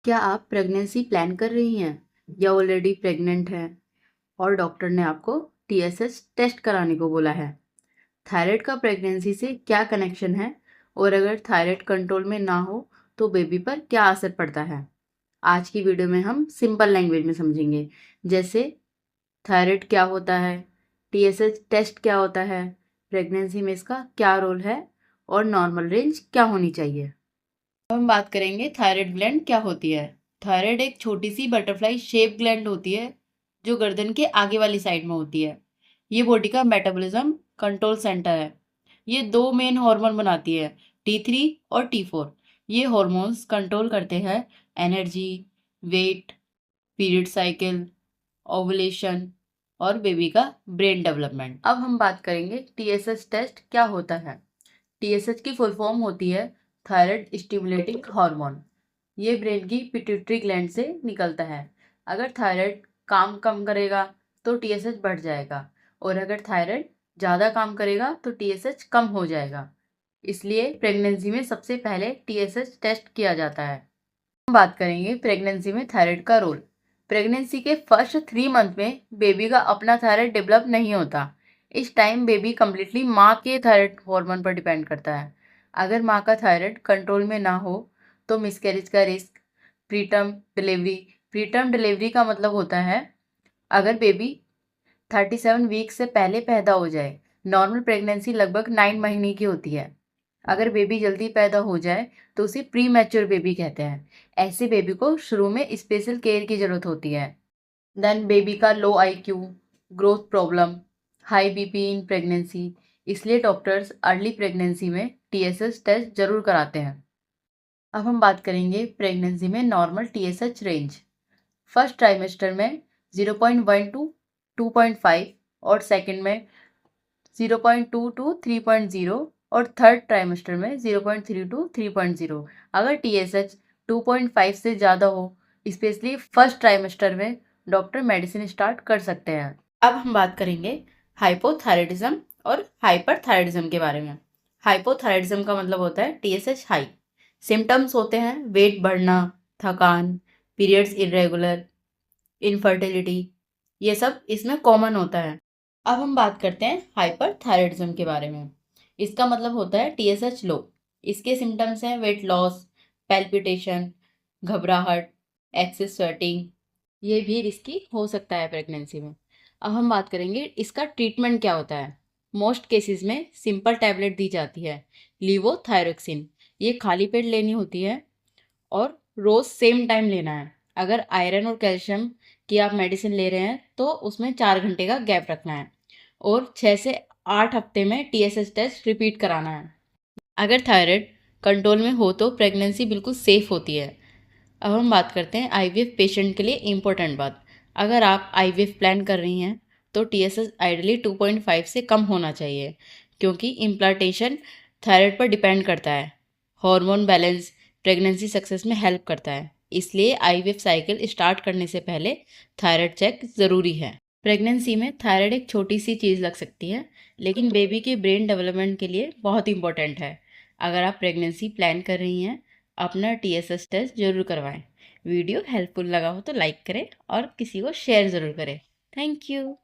क्या आप pregnancy plan कर रही हैं या ऑलरेडी प्रेग्नेंट हैं और डॉक्टर ने आपको टीएसएच टेस्ट कराने को बोला है? थायराइड का प्रेगनेंसी से क्या कनेक्शन है और अगर थायराइड कंट्रोल में ना हो तो बेबी पर क्या असर पड़ता है? आज की वीडियो में हम सिंपल लैंग्वेज में समझेंगे, जैसे थायराइड क्या होता है, टीएसएच टेस्ट क्या होता है, प्रेगनेंसी में इसका क्या रोल है और नॉर्मल रेंज क्या होनी चाहिए। अब हम बात करेंगे थायराइड ग्लैंड क्या होती है। थायराइड एक छोटी सी बटरफ्लाई शेप ग्लैंड होती है जो गर्दन के आगे वाली साइड में होती है। ये बॉडी का मेटाबॉलिज्म कंट्रोल सेंटर है। ये दो मेन हार्मोन बनाती है, T3 और T4। ये हार्मोन्स कंट्रोल करते हैं energy, weight, period cycle, ovulation और बेबी का ब्रेन डेवलपमेंट। अब हम बात करेंगे टीएसएच टेस्ट क्या होता है। टीएसएच की फुल फॉर्म होती है थायराइड स्टिमुलेटिंग हार्मोन। ये ब्रेन की पिट्यूटरी ग्लैंड से निकलता है। अगर थायराइड काम कम करेगा तो टीएसएच बढ़ जाएगा और अगर थायराइड ज़्यादा काम करेगा तो टीएसएच कम हो जाएगा। इसलिए प्रेगनेंसी में सबसे पहले टीएसएच टेस्ट किया जाता है। हम बात करेंगे प्रेगनेंसी में थायराइड का रोल। प्रेगनेंसी के फर्स्ट 3 मंथ में बेबी का अपना थायराइड डेवलप नहीं होता। इस टाइम बेबी कम्प्लीटली माँ के थायराइड हार्मोन पर डिपेंड करता है। अगर माँ का थायराइड कंट्रोल में ना हो तो मिसकैरेज का रिस्क, प्रीटर्म डिलीवरी का मतलब होता है अगर बेबी 37 वीक से पहले पैदा हो जाए। नॉर्मल प्रेगनेंसी लगभग 9 महीने की होती है। अगर बेबी जल्दी पैदा हो जाए तो उसे प्री मैच्योर बेबी कहते हैं। ऐसे बेबी को शुरू में स्पेशल केयर की जरूरत होती है। देन बेबी का low IQ, growth problem, high BP in pregnancy, इसलिए डॉक्टर्स अर्ली प्रेगनेंसी में टीएसएच टेस्ट जरूर कराते हैं। अब हम बात करेंगे प्रेगनेंसी में normal TSH range. First trimester में 0.1 टू 2.5 और सेकंड में 0.2 टू 3.0 और थर्ड ट्राइमेस्टर में 0.3 टू 3.0। अगर टीएसएच 2.5 से ज़्यादा हो, स्पेशली फर्स्ट ट्राइमेस्टर में, डॉक्टर मेडिसिन स्टार्ट कर सकते हैं। अब हम बात करेंगे हाइपोथायराइडिज्म और हाइपरथायराइडिज्म के बारे में। हाइपोथायराइडिज्म का मतलब होता है टीएसएच हाई। सिम्टम्स होते हैं वेट बढ़ना, थकान, पीरियड्स इरेगुलर, इनफर्टिलिटी, ये सब इसमें कॉमन होता है। अब हम बात करते हैं हाइपरथायराइडिज्म के बारे में। इसका मतलब होता है टीएसएच लो। इसके सिम्टम्स हैं वेट लॉस, पैल्पिटेशन, घबराहट, एक्सेस स्वेटिंग। ये भी रिस्की हो सकता है प्रेगनेंसी में। अब हम बात करेंगे इसका ट्रीटमेंट क्या होता है। मोस्ट केसेस में सिंपल टैबलेट दी जाती है, लीवोथायरोक्सिन। ये खाली पेट लेनी होती है और रोज़ सेम टाइम लेना है। अगर आयरन और कैल्शियम की आप मेडिसिन ले रहे हैं तो उसमें 4 घंटे का गैप रखना है और 6 से 8 हफ्ते में टीएसएच टेस्ट रिपीट कराना है। अगर थायराइड कंट्रोल में हो तो प्रेगनेंसी बिल्कुल सेफ होती है। अब हम बात करते हैं आईवीएफ पेशेंट के लिए इम्पोर्टेंट बात। अगर आप आईवीएफ प्लान कर रही हैं तो टीएसएच आइडियली 2.5 से कम होना चाहिए, क्योंकि इम्प्लांटेशन थायराइड पर डिपेंड करता है। हार्मोन बैलेंस प्रेगनेंसी सक्सेस में हेल्प करता है, इसलिए आईवीएफ साइकिल स्टार्ट करने से पहले थायराइड चेक ज़रूरी है। प्रेगनेंसी में थायराइड एक छोटी सी चीज़ लग सकती है, लेकिन बेबी के ब्रेन डेवलपमेंट के लिए बहुत इंपॉर्टेंट है। अगर आप प्रेगनेंसी प्लान कर रही हैं, अपना टीएसएच टेस्ट जरूर करवाएं। वीडियो हेल्पफुल लगा हो तो लाइक करें और किसी को शेयर ज़रूर करें। Thank you.